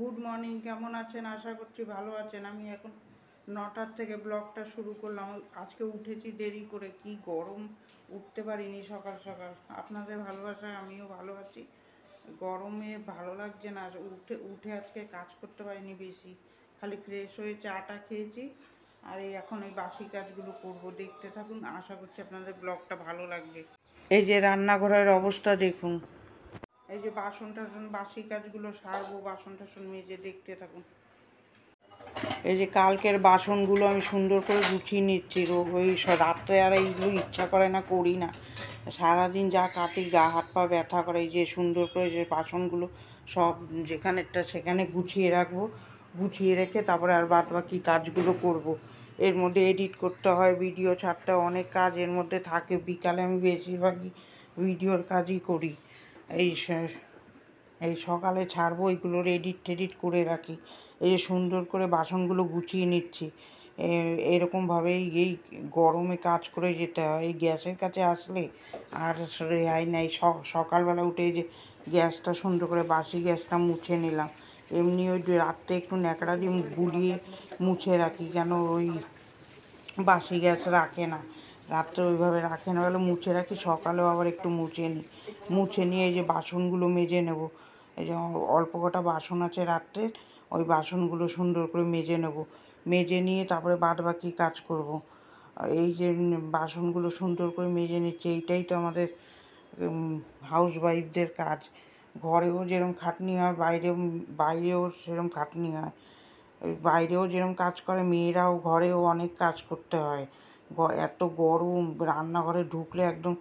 Good morning, কেমন আছেন? আশা করছি ভালো আছেন। আমি এখন 9টার থেকে ব্লগটা শুরু করলাম। আজকে উঠেছি দেরি করে, কি গরম, উঠতে পারিনি সকাল সকাল। আপনাদের ভালোবাসায় আমিও ভালো আছি। গরমে ভালো লাগছে না, উঠে আজকে কাজ করতে পারিনি বেশি, খালি ফ্রেশ হয়ে চাটা খেয়েছি। আর এই এখন এই বাসি কাজগুলো করব, দেখতে থাকুন। আশা করছি আপনাদের ব্লগটা ভালো লাগবে। এই যে রান্নাঘরের অবস্থা দেখুন, এই যে বাসন টাসন, বাসি কাজগুলো সারবো, বাসন টাসন মেজে, দেখতে থাকুন। এই যে কালকের বাসনগুলো আমি সুন্দর করে গুছিয়ে নিচ্ছি। ওই রাত্রে আর এইগুলো ইচ্ছা করে না, করি না। সারাদিন যা কাটি, গা হাত পা ব্যথা করে। এই যে সুন্দর করে যে বাসনগুলো সব যেখানেরটা সেখানে গুছিয়ে রাখবো। গুছিয়ে রেখে তারপরে আর বাদ বাকি কাজগুলো করব। এর মধ্যে এডিট করতে হয়, ভিডিও ছাড়তে অনেক কাজ এর মধ্যে থাকে। বিকালে আমি বেশিরভাগই ভিডিওর কাজই করি। এই সকালে ছাড়বো, এইগুলোর এডিট টেডিট করে রাখি। এই যে সুন্দর করে বাসনগুলো গুছিয়ে নিচ্ছি। এরকমভাবেই এই গরমে কাজ করে যেতে হয়। এই গ্যাসের কাছে আসলে আর রেহাই নাই। সকালবেলা উঠে যে গ্যাসটা সুন্দর করে, বাসি গ্যাসটা মুছে নিলাম। এমনি ওই রাত্রে একটু ন্যাকড়া দিয়ে গুলিয়ে মুছে রাখি, কেন ওই বাসি গ্যাস রাখে না, রাত্রে ওইভাবে রাখে না বলে মুছে রাখি। সকালেও আবার একটু মুছে নিই। মুছে নিয়ে এই যে বাসনগুলো মেজে নেব। এই যে অল্প কটা বাসন আছে রাত্রের, ওই বাসনগুলো সুন্দর করে মেজে নেব। মেজে নিয়ে তারপরে বাদ বাকি কাজ করব। এই যে বাসনগুলো সুন্দর করে মেজে নিচ্ছে, এইটাই তো আমাদের হাউস ওয়াইফদের কাজ। ঘরেও যেরকম খাটনি হয়, বাইরেও সেরকম খাটনি হয়। বাইরেও যেরকম কাজ করে, মেয়েরাও ঘরেও অনেক কাজ করতে হয়। এত গরম, রান্নাঘরে ঢুকলে একদম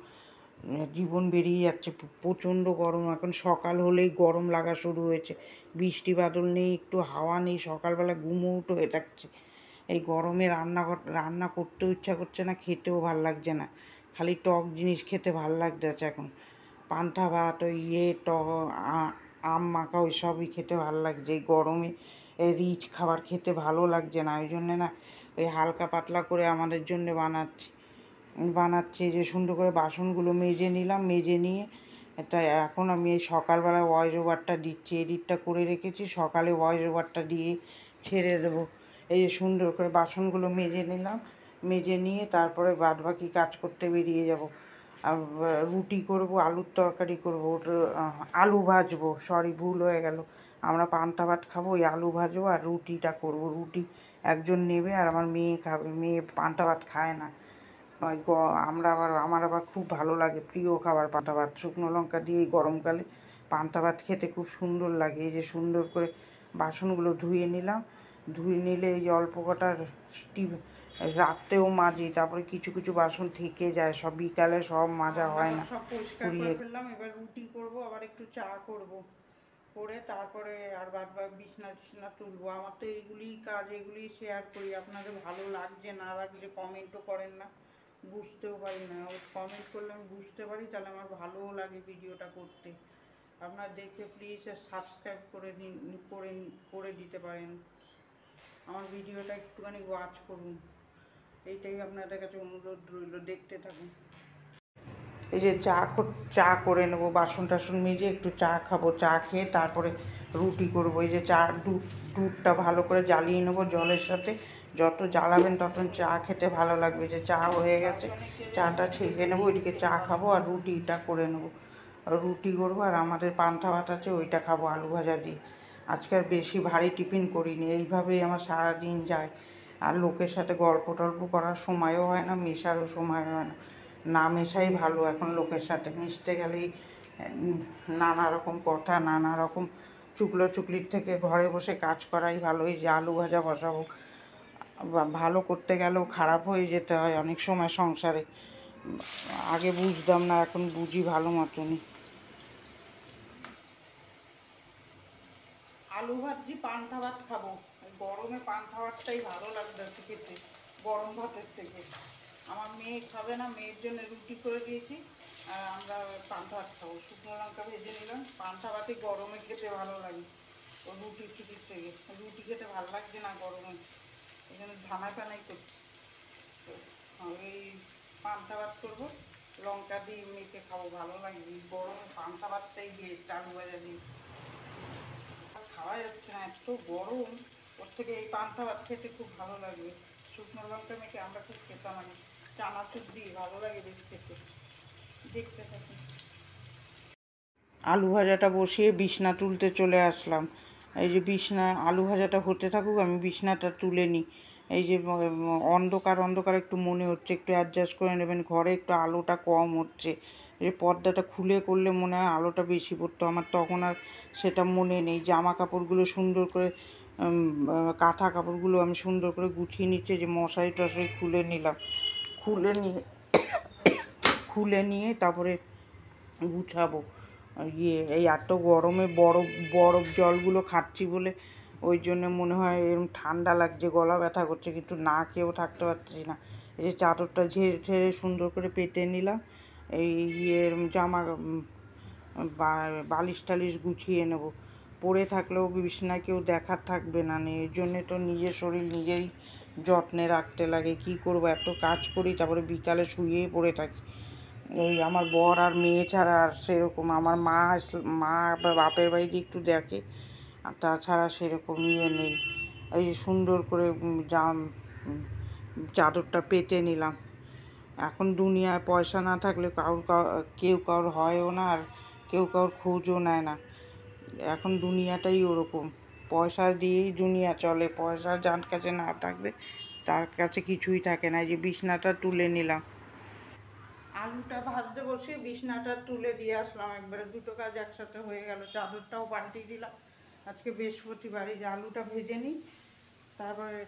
জীবন বেরিয়ে যাচ্ছে। প্রচণ্ড গরম। এখন সকাল হলেই গরম লাগা শুরু হয়েছে। বৃষ্টি বাদল নেই, একটু হাওয়া নেই, সকালবেলা গুমোট হয়ে থাকছে। এই গরমে রান্না করতেও ইচ্ছা করছে না, খেতেও ভাল লাগছে না। খালি টক জিনিস খেতে ভাল লাগছে এখন। পান্তা ভাত, ওই আম মাখা, ওই সবই খেতে ভালো লাগছে। এই গরমে রিচ খাবার খেতে ভালো লাগছে না, ওই জন্যে না ওই হালকা পাতলা করে আমাদের জন্য বানাচ্ছি। যে সুন্দর করে বাসনগুলো মেজে নিলাম। মেজে নিয়ে এটা এখন আমি এই সকালবেলা ভয়েস ওভারটা দিচ্ছি, এডিটটা করে রেখেছি, সকালে ভয়েস ওভারটা দিয়ে ছেড়ে দেবো। এই যে সুন্দর করে বাসনগুলো মেজে নিলাম। মেজে নিয়ে তারপরে বাদবাকি কাজ করতে বেরিয়ে যাব। আর রুটি করব, আলুর তরকারি করব, আলু ভাজবো, সরি ভুল হয়ে গেল। আমরা পান্তা ভাত খাবো, ওই আলু ভাজবো আর রুটিটা করব। রুটি একজন নেবে আর আমার মেয়ে খাবে। মেয়ে পান্তা ভাত খায় না। আমার আবার খুব ভালো লাগে, প্রিয় খাবার পান্তা ভাত। শুকনো লঙ্কা দিয়ে এই গরমকালে পান্তা ভাত খেতে খুব সুন্দর লাগে। এই যে সুন্দর করে বাসনগুলো ধুয়ে নিলাম। ধুয়ে নিলে এই যে অল্প কটা রাত্রেও মাজি, তারপরে কিছু কিছু বাসন থেকে যায়, সব বিকালে সব মাজা হয় না। সব পরিষ্কার করে ফেললাম। এবার রুটি করব, আবার একটু চা করব, করে তারপরে আর বাদ বিছনা টিছনা তুলবো। আমার তো এইগুলিই কাজ, এগুলি শেয়ার করি। আপনাদের ভালো লাগছে না লাগছে কমেন্টও করেন না, বুঝতেও পারি না। কমেন্ট করলে আমি বুঝতে পারি, তাহলে আমার ভালোও লাগে ভিডিওটা করতে। আপনারা দেখে প্লিজ সাবস্ক্রাইব করে দিতে পারেন। আমার ভিডিওটা একটুখানি ওয়াচ করুন, এইটাই আপনাদের কাছে অনুরোধ রইল। দেখতে থাকুন। এই যে চা করে নেবো, বাসন টাসন মেজে একটু চা খাবো। চা খেয়ে তারপরে রুটি করবো। এই যে দুধটা ভালো করে জ্বালিয়ে নেবো জলের সাথে। যত জ্বালাবেন তত চা খেতে ভালো লাগবে। যে চা হয়ে গেছে, চাটা ছেঁকে নেবো, ওইদিকে চা খাবো আর রুটিটা করে নেবো। রুটি করবো আর আমাদের পান্তা ভাত আছে, ওইটা খাবো আলু ভাজা দিয়ে। আজকে আর বেশি ভারী টিফিন করিনি। এইভাবেই আমার সারাদিন যায়। আর লোকের সাথে গল্প টল্প করার সময়ও হয় না, মেশারও সময় হয় না। না মেশাই ভালো। এখন লোকের সাথে মিশতে গেলেই নানা রকম কথা, নানা রকম চুগলির থেকে ঘরে বসে কাজ করাই ভালো। এই যে আলু ভাজা বসাবো, ভালো করতে গেলেও খারাপ হয়ে যেতে হয় অনেক সময় সংসারে। আগে বুঝতাম না, এখন বুঝি ভালো মতনই। আলু ভাজি, পান্তা ভাত খাবো। গরমে পান্তা ভাতটাই ভালো লাগছে খেতে গরম ভাতের থেকে। আমার মেয়ে খাবে না, মেয়ের জন্য রুটি করে দিয়েছি আর আমরা পান্তা ভাত খাবো। শুকনো লঙ্কা ভেজে নিলাম। পান্তা ভাতই গরমে খেতে ভালো লাগে ও রুটির থেকে। রুটি খেতে ভালো লাগছে না গরমে, এই জন্য ঝানাই করছি। তো এই পান্তা ভাত করবো, লঙ্কা দিয়ে মেখে খাবো, ভালো লাগবে। গরমে পান্তা ভাতটাই বেস্ট, আলু ভাজা দিয়ে। খাওয়া যাচ্ছে না এত গরম, ওর থেকে এই পান্তা ভাত খেতে খুব ভালো লাগবে। শুকনো লঙ্কা মেখে আমরা খুব খেতাম, আমি চানাচুর দিয়ে ভালো লাগে বেশ খেতে। দেখতে থাকি। আলু ভাজাটা বসিয়ে বিছনা তুলতে চলে আসলাম। এই যে বিছনা, আলু ভাজাটা হতে থাকুক, আমি বিছনাটা তুলে নিই। এই যে অন্ধকার অন্ধকার একটু মনে হচ্ছে, একটু অ্যাডজাস্ট করে নেবেন, ঘরে একটু আলোটা কম হচ্ছে। এই পর্দাটা খুলে করলে মনে হয় আলোটা বেশি পড়তো, আমার তখন আর সেটা মনে নেই। জামা কাপড়গুলো সুন্দর করে কাঁথা কাপড়গুলো আমি সুন্দর করে গুছিয়ে নিচ্ছে, যে মশারি টশারি খুলে নিয়ে তারপরে গুছাবো। এই এত গরমে বরফ বরফ জলগুলো খাচ্ছি বলে ওই জন্য মনে হয় এরকম ঠান্ডা লাগছে, গলা ব্যথা করছে, কিন্তু না খেয়েও থাকতে পারছি না। এই যে চাদরটা ঝেড়ে ঝেড়ে সুন্দর করে পেতে নিলাম। এই জামা বালিশ টালিশ গুছিয়ে নেব। পরে থাকলেও বিছানায় কেউ দেখার থাকবে না, এই জন্যে তো নিজের শরীর নিজেরই যত্নে রাখতে লাগে। কি করবো, এত কাজ করি, তারপরে বিকালে শুয়েই পড়ে থাকি। এই আমার বর আর মেয়ে ছাড়া আর সেরকম, আমার মা বা বাপের বাড়িতে একটু দেখে, আর তাছাড়া সেরকম নেই। এই যে সুন্দর করে চাদরটা পেতে নিলাম। এখন দুনিয়ায় পয়সা না থাকলে কেউ কারোর হয়ও না, আর কেউ কারোর খোঁজও নেয় না। এখন দুনিয়াটাই ওরকম, পয়সা দিয়েই দুনিয়া চলে। পয়সা যার কাছে না থাকবে তার কাছে কিছুই থাকে না। এই যে বিছনাটা তুলে নিলাম, আলুটা ভাজতে বসে বিছনাটা তুলে দিয়ে আসলাম, একবারে দুটো কাজ একসাথে হয়ে গেল। চাদরটাও পাল্টিয়ে দিলাম। আজকে বৃহস্পতিবার, এই যে আলুটা ভেজে নিই, তারপরে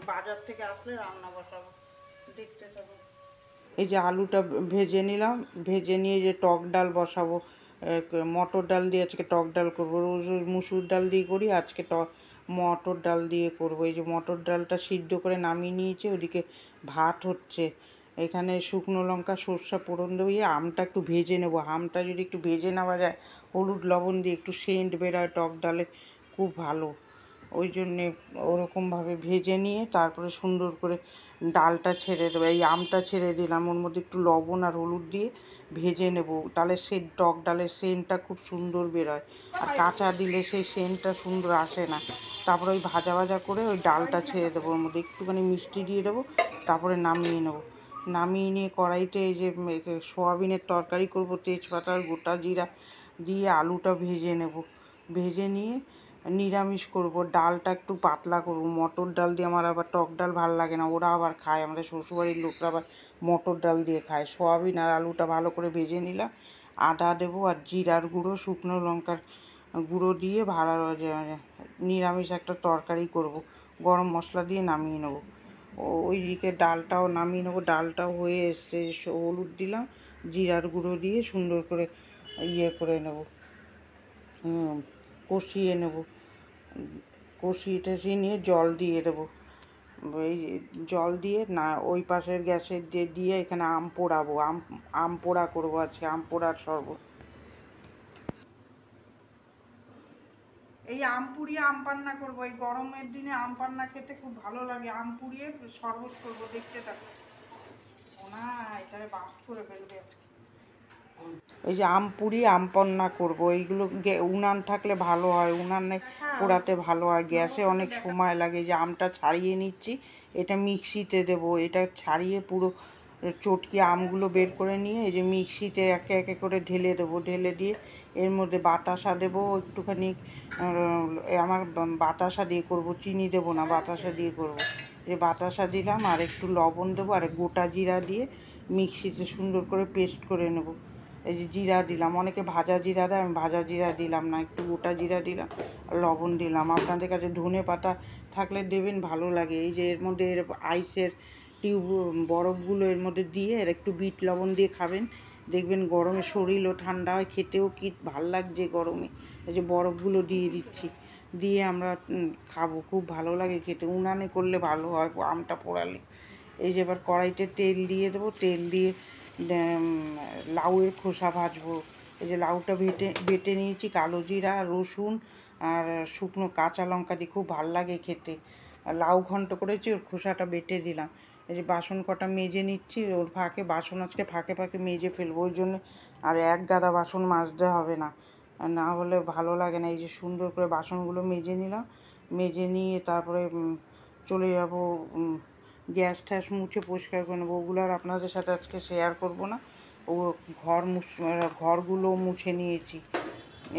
বাজার থেকে আসলে রান্না বসাবো। দেখতে থাকো। এই যে আলুটা ভেজে নিলাম, ভেজে নিয়ে যে টক ডাল বসাবো। মটর ডাল দিয়ে আজকে টক ডাল করবো। রোজ রোজ মুসুর ডাল দিয়ে করি, আজকে মটর ডাল দিয়ে করবো। এই যে মটর ডালটা সিদ্ধ করে নামিয়ে নিয়েছি, ওদিকে ভাত হচ্ছে। এখানে শুকনো লঙ্কা সর্ষা ফোড়ন দিয়ে আমটা একটু ভেজে নেবো। আমটা যদি একটু ভেজে নেওয়া যায়, হলুদ লবণ দিয়ে একটু সেন্ট বেরোয় টক ডালে, খুব ভালো। ওই জন্যে ওরকমভাবে ভেজে নিয়ে তারপরে সুন্দর করে ডালটা ছেড়ে দেবো। এই আমটা ছেড়ে দিলাম, ওর মধ্যে একটু লবণ আর হলুদ দিয়ে ভেজে নেব, তাহলে সেই টক ডালের সেন্টটা খুব সুন্দর বেরোয়। আর কাঁচা দিলে সেই সেন্টটা সুন্দর আসে না। তারপরে ওই ভাজা ভাজা করে ওই ডালটা ছেড়ে দেবো, ওর মধ্যে একটুখানি মিষ্টি দিয়ে দেবো, তারপরে নামিয়ে নেবো। নামিয়ে নিয়ে কড়াইতে এই যে সোয়াবিনের তরকারি করব, তেজপাতা আর গোটা জিরা দিয়ে আলুটা ভেজে নেব। ভেজে নিয়ে নিরামিষ করব, ডালটা একটু পাতলা করব। মটর ডাল দিয়ে আমার আবার টক ডাল ভাল লাগে না, ওরা আবার খায়, আমাদের শ্বশুরবাড়ির লোকরা আবার মটর ডাল দিয়ে খায়। সোয়াবিন আর আলুটা ভালো করে ভেজে নিলাম, আদা দেবো আর জিরার গুঁড়ো, শুকনো লঙ্কার গুঁড়ো দিয়ে ভালো নিরামিষ একটা তরকারি করব, গরম মশলা দিয়ে নামিয়ে নেবো। ওইদিকে ডালটাও নামিয়ে নেবো। ডালটাও হয়ে এসছে, হলুদ দিলাম, জিরার গুঁড়ো দিয়ে সুন্দর করে করে নেব, কষিয়ে নেব। কষিয়ে টষিয়ে নিয়ে জল দিয়ে দেবো। এই জল দিয়ে না, ওই পাশের গ্যাসে দিয়ে এখানে আম পোড়াবো। আম পোড়া করবো আজকে, আম পোড়ার শরবত। এই আম পুড়িয়ে আম পান্না করবো, এই গরমের দিনে আম পান্না খেতে খুব ভালো লাগে। আম পুড়িয়ে শরবত করবো, দেখতে থাকো। না, এটারে বাস্ট করে ফেলবে আজকে। এই যে আম পুড়িয়ে আম পান্না করবো, এইগুলো উনান থাকলে ভালো হয়, উনানে পোড়াতে ভালো হয়, গ্যাসে অনেক সময় লাগে। যে আমটা ছাড়িয়ে নিচ্ছি, এটা মিক্সিতে দেবো। এটা ছাড়িয়ে পুরো চটকি আমগুলো বের করে নিয়ে এই যে মিক্সিতে একে একে করে ঢেলে দেবো। ঢেলে দিয়ে এর মধ্যে বাতাসা দেবো একটুখানি, আমার বাতাসা দিয়ে করব, চিনি দেবো না, বাতাসা দিয়ে করব। যে বাতাসা দিলাম আর একটু লবণ দেবো আর গোটা জিরা দিয়ে মিক্সিতে সুন্দর করে পেস্ট করে নেব। এই যে জিরা দিলাম, অনেকে ভাজা জিরা দেয়, আমি ভাজা জিরা দিলাম না, একটু গোটা জিরা দিলাম আর লবণ দিলাম। আপনাদের কাছে ধনে পাতা থাকলে দেবেন, ভালো লাগে। এই যে এর মধ্যে আইসের টিউব বরফগুলো এর মধ্যে দিয়ে আর একটু বিট লবণ দিয়ে খাবেন, দেখবেন গরমে শরীরও ঠান্ডা হয়, খেতেও কি ভাল লাগছে গরমে। এই যে বরফগুলো দিয়ে দিচ্ছি, দিয়ে আমরা খাবো, খুব ভালো লাগে খেতে। উনানে করলে ভালো হয় আমটা পোড়ালে। এই যে এবার কড়াইতে তেল দিয়ে দেবো, তেল দিয়ে লাউয়ের খোসা ভাজবো। এই যে লাউটা বেটে নিয়েছি, কালো জিরা, রসুন আর শুকনো কাঁচা লঙ্কা দিয়ে, খুব ভাল লাগে খেতে। লাউ ঘন্ট করেছি, ওর খোসাটা বেটে দিলাম। এই যে বাসন কটা মেজে নিচ্ছি, ওর ফাঁকে বাসন আজকে ফাঁকে ফাঁকে মেজে ফেলবো, ওই জন্য আর এক গাদা বাসন মাজতে হবে না। আর না হলে ভালো লাগে না। এই যে সুন্দর করে বাসনগুলো মেজে নিলাম, মেজে নিয়ে তারপরে চলে যাব গ্যাস ট্যাস মুছে পরিষ্কার করে নেবো। ওগুলো আর আপনাদের সাথে আজকে শেয়ার করব না। ও ঘরগুলো মুছে নিয়েছি।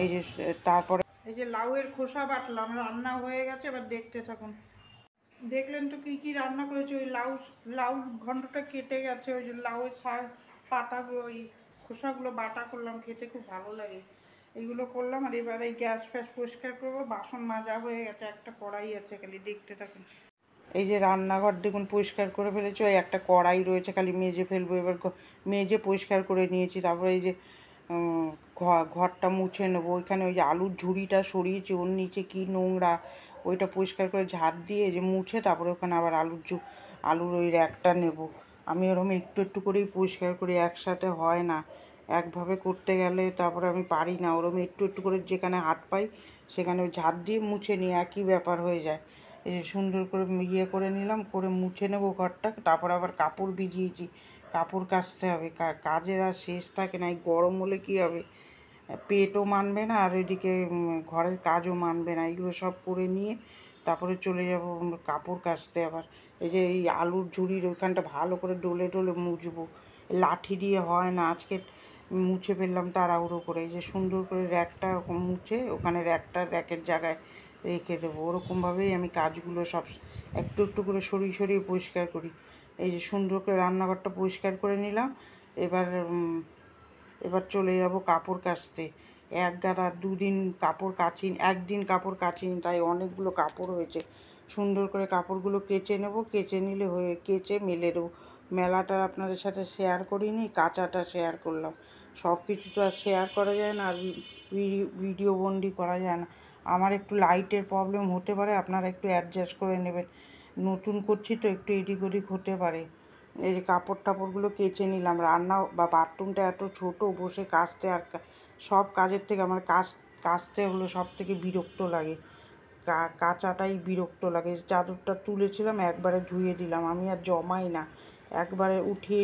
এই যে তারপরে এই যে লাউয়ের খোসা বাটলাম, রান্না হয়ে গেছে, এবার দেখতে থাকুন। দেখলেন তো কী কী রান্না করেছি। ওই লাউ ঘন্টটা কেটে গেছে, ওই যে লাউয়ের পাতাগুলো, ওই খোসাগুলো বাটা করলাম, খেতে খুব ভালো লাগে। এগুলো করলাম। আর এবার এই গ্যাস ফ্যাস পরিষ্কার করবো। বাসন মাজা হয়ে গেছে, একটা কড়াই আছে, খালি দেখতে থাকুন। এই যে রান্নাঘর দেখুন পরিষ্কার করে ফেলেছি, ওই একটা কড়াই রয়েছে, খালি মেজে ফেলবো। এবার মেজে পরিষ্কার করে নিয়েছি। তারপরে এই যে ঘরটা মুছে নেবো। ওইখানে ওই যে আলুর ঝুড়িটা সরিয়েছি, ওর নিচে কী নোংরা, ওইটা পরিষ্কার করে ঝাড় দিয়ে যে মুছে তারপরে ওখানে আবার আলুর ওই র্যাকটা নেব। আমি ওরকম একটু একটু করেই পরিষ্কার করি, একসাথে হয় না। একভাবে করতে গেলে তারপরে আমি পারি না। ওরকম একটু একটু করে যেখানে হাত পাই সেখানে ওই ঝাড় দিয়ে মুছে নিয়ে একই ব্যাপার হয়ে যায়। এই যে সুন্দর করে ইয়ে করে নিলাম, করে মুছে নেব ঘরটা। তারপর আবার কাপড় ভিজিয়েছি, কাপড় কাচতে হবে। কাজের আর শেষ থাকে না। এই গরম হলে কী হবে, পেটও মানবে না, আর ওইদিকে ঘরের কাজও মানবে না। এগুলো সব করে নিয়ে তারপরে চলে যাব কাপড় কাচতে। আবার এই যে এই আলুর ঝুড়ির ওইখানটা ভালো করে ডলে ডলে মুছবো। লাঠি দিয়ে হয় না। আজকে মুছে ফেললাম তাড়াহুড়ো করে। এই যে সুন্দর করে র্যাকটা মুছে ওখানে র্যাকের জায়গায় রেখে দেবো। ওরকমভাবেই আমি কাজগুলো সব একটু একটু করে সরিয়ে সরিয়ে পরিষ্কার করি। এই যে সুন্দর করে রান্নাঘরটা পরিষ্কার করে নিলাম। এবার চলে যাব কাপড় কাচতে। এক গাদা দুদিন কাপড় কাচিনি, একদিন কাপড় কাচিনি, তাই অনেকগুলো কাপড় হয়েছে। সুন্দর করে কাপড়গুলো কেচে নেব, কেচে নিলে কেচে মেলে দেবো। মেলাটা আপনাদের সাথে শেয়ার করিনি, কাচাটা শেয়ার করলাম। সব কিছু তো আর শেয়ার করা যায় না, আর ভিডিও বন্দি করা যায় না। আমার একটু লাইটের প্রবলেম হতে পারে, আপনারা একটু অ্যাডজাস্ট করে নেবেন। নতুন করছি তো একটু এদিক ওদিক হতে পারে। এই যে কাপড় টাপড়গুলো কেচে নিলাম। রান্না বা বাথরুমটা এত ছোট, বসে কাচতে আর সব কাজের থেকে আমার কাচতে হলো সব থেকে বিরক্ত লাগে। কাচাটাই বিরক্ত লাগে। চাদরটা তুলেছিলাম, একবারে ধুয়ে দিলাম, আমি আর জমাই না, একবারে উঠিয়ে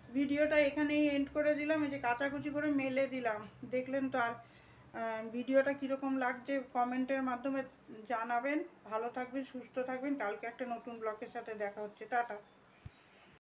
ভিডিওটা এখানেই এন্ড করে দিলাম। এই যে কাচাকুচি করে মেলে দিলাম, দেখলেন তো। আর ভিডিওটা কীরকম লাগছে কমেন্টের মাধ্যমে জানাবেন। ভালো থাকবেন, সুস্থ থাকবেন। কালকে একটা নতুন ব্লগের সাথে দেখা হচ্ছে। টাটা।